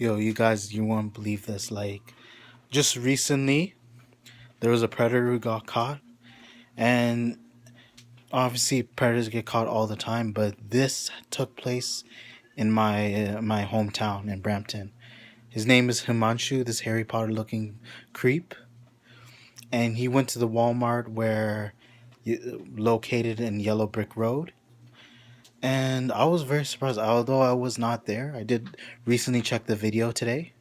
Yo, you guys, you won't believe this. Like, just recently, there was a predator who got caught, and obviously, predators get caught all the time. But this took place in my hometown in Brampton. His name is Himanshu, this Harry Potter looking creep, and he went to the Walmart located in Yellow Brick Road. And I was very surprised, although I was not there. I did recently check the video today.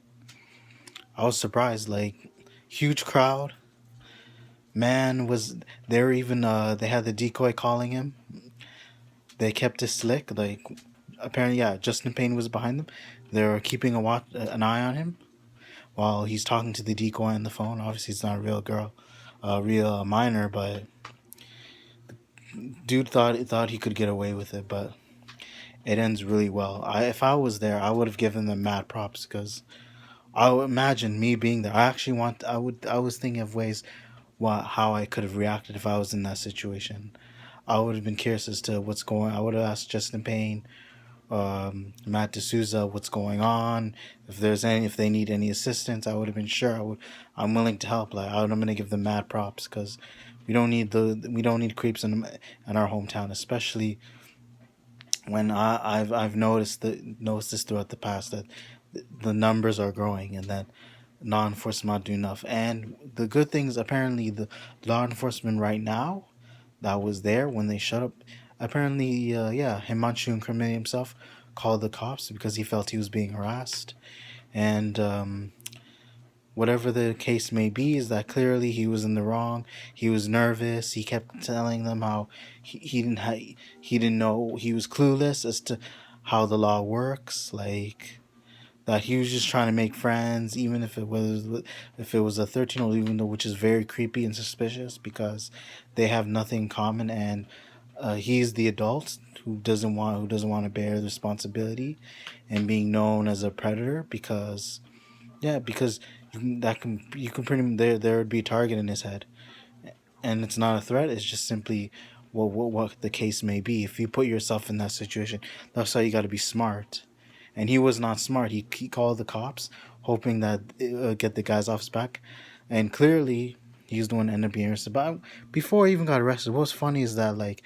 I was surprised, like huge crowd. Man was there even they had the decoy calling him. They kept it slick. Like apparently yeah, Justin Payne was behind them. They were keeping an eye on him while he's talking to the decoy on the phone. Obviously it's not a real girl, a real minor, but dude thought he could get away with it, but it ends really well. If I was there, I would have given them mad props because I would imagine me being there. I was thinking of ways how I could have reacted if I was in that situation. I would have been curious as to what's going. I would have asked Justin Payne, Matt D'Souza, what's going on. If they need any assistance, I would have been sure. I'm willing to help. I'm gonna give them mad props because we don't need creeps in our hometown, especially when I've noticed this throughout the past that the numbers are growing and that law enforcement not doing enough. And the good thing is apparently the law enforcement right now that was there when they shut up. Apparently, Himanshu incriminated himself, called the cops because he felt he was being harassed, and whatever the case may be, is that clearly he was in the wrong. He was nervous. He kept telling them how he didn't know, he was clueless as to how the law works. Like that he was just trying to make friends, even if it was a 13-year-old, even though, which is very creepy and suspicious because they have nothing in common, and he's the adult who doesn't want to bear the responsibility and being known as a predator because because you can pretty there would be a target in his head, and it's not a threat. It's just simply what the case may be. If you put yourself in that situation, that's why you got to be smart. And he was not smart. He called the cops, hoping that get the guys off his back, and clearly he's the one that ended up being arrested. But before he even got arrested, what's funny is that like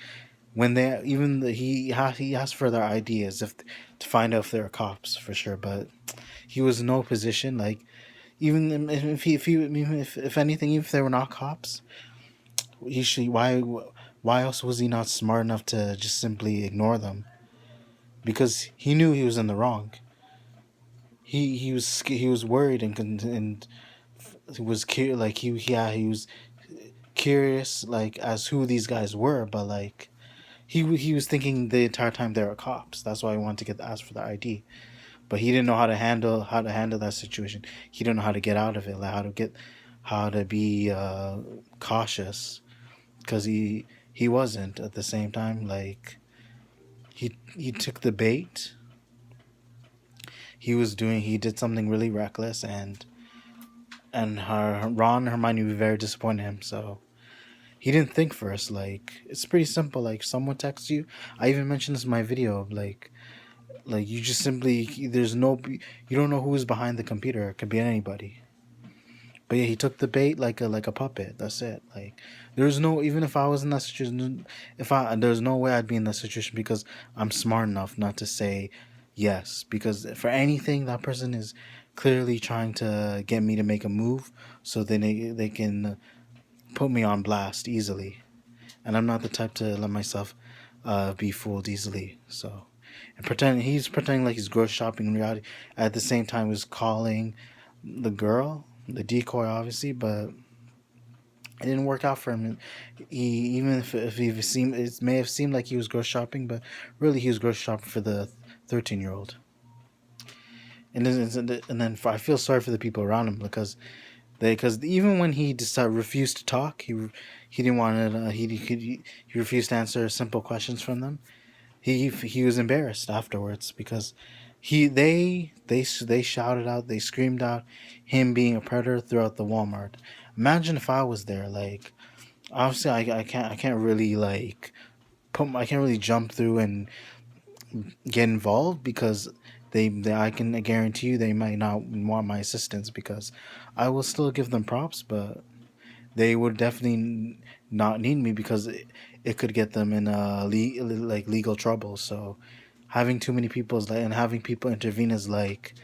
when they even he asked for their ideas if to find out if they were cops for sure, but he was in no position. Like even if anything, even if they were not cops, he should why else was he not smart enough to just simply ignore them? Because he knew he was in the wrong. He was worried and he was he was curious like as who these guys were, but like he was thinking the entire time they were cops. That's why he wanted to get asked for the ID. But he didn't know how to handle that situation. He didn't know how to get out of it, like how to be cautious, because he wasn't at the same time. Like he took the bait. He did something really reckless, and Ron and Hermione were very disappointed in him. So he didn't think first. Like it's pretty simple. Like someone texts you. I even mentioned this in my video. Like you just simply you don't know who's behind the computer. It could be anybody. But yeah, he took the bait like a puppet. That's it. Like there's no, even if I was in that situation, if I there's no way I'd be in that situation because I'm smart enough not to say yes, because for anything that person is clearly trying to get me to make a move so then they can put me on blast easily, and I'm not the type to let myself be fooled easily. So and he's pretending like he's grocery shopping in reality. At the same time, he's calling the girl, the decoy, obviously, but it didn't work out for him. He even if he seemed it may have seemed like he was grocery shopping, but really he was grocery shopping for the 13-year-old. And then I feel sorry for the people around him because even when he refused to talk, he didn't want to he refused to answer simple questions from them. He was embarrassed afterwards because they shouted out, they screamed out him being a predator throughout the Walmart. Imagine if I was there. Like obviously I can't really I can't really jump through and get involved because I can guarantee you they might not want my assistance because I will still give them props, but they would definitely not need me because it could get them in like legal trouble. So having too many people is like, and having people intervene is like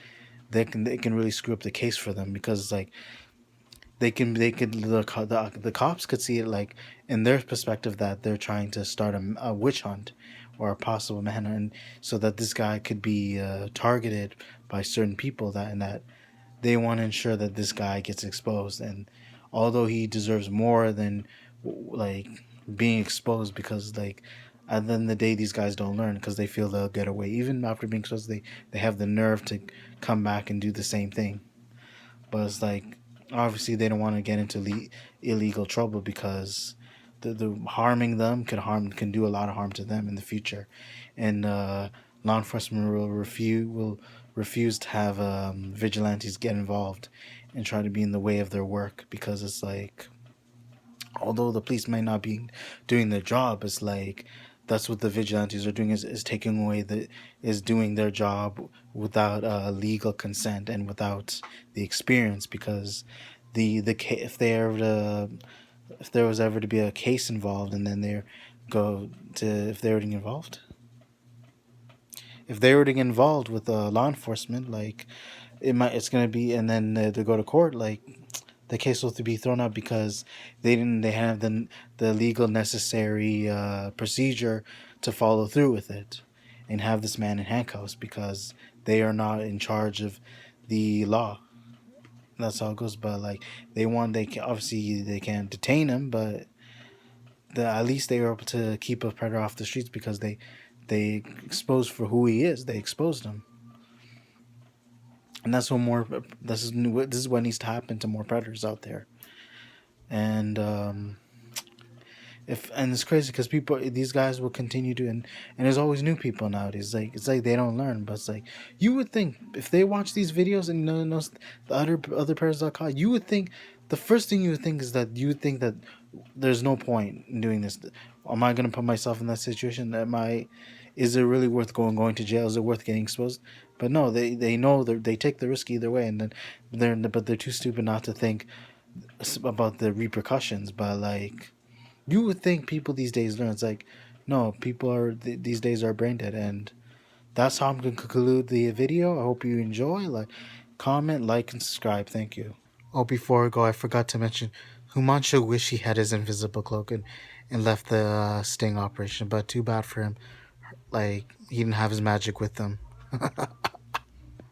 they can really screw up the case for them because like they could the cops could see it like in their perspective that they're trying to start a witch hunt or a possible manhunt, and so that this guy could be targeted by certain people that they want to ensure that this guy gets exposed. And although he deserves more than like being exposed, because like at the end of the day these guys don't learn because they feel they'll get away even after being exposed. They have the nerve to come back and do the same thing, but it's like obviously they don't want to get into illegal trouble because the harming them can do a lot of harm to them in the future. And law enforcement will refuse to have vigilantes get involved and try to be in the way of their work, because it's like although the police might not be doing their job, it's like that's what the vigilantes are doing, is taking away is doing their job without legal consent and without the experience. Because if they ever if there was ever to be a case involved, and then they go to if they were involved if they were involved with law enforcement, like it's gonna be, and then they go to court, like the case will have to be thrown out because they have the legal necessary procedure to follow through with it and have this man in handcuffs because they are not in charge of the law. That's how it goes. But like they can, obviously they can't detain him, but at least they were able to keep a predator off the streets because they exposed for who he is. They exposed him, and that's what more. This is what needs to happen to more predators out there. And if and it's crazy because these guys will continue to, and there's always new people nowadays. Like it's like they don't learn, but it's like you would think if they watch these videos and know the other predators are caught, you would think the first thing you would think is that you would think that there's no point in doing this. Am I gonna put myself in that situation? Is it really worth going to jail? Is it worth getting exposed? But no, they know they take the risk either way, and then they're too stupid not to think about the repercussions. But like you would think people these days learn. It's like no, people are these days are brain dead, and that's how I'm gonna conclude the video. I hope you enjoy. Like, comment, like, and subscribe. Thank you. Oh, before I go, I forgot to mention Humanshu wish he had his invisible cloak and left the sting operation, but too bad for him. Like he didn't have his magic with him.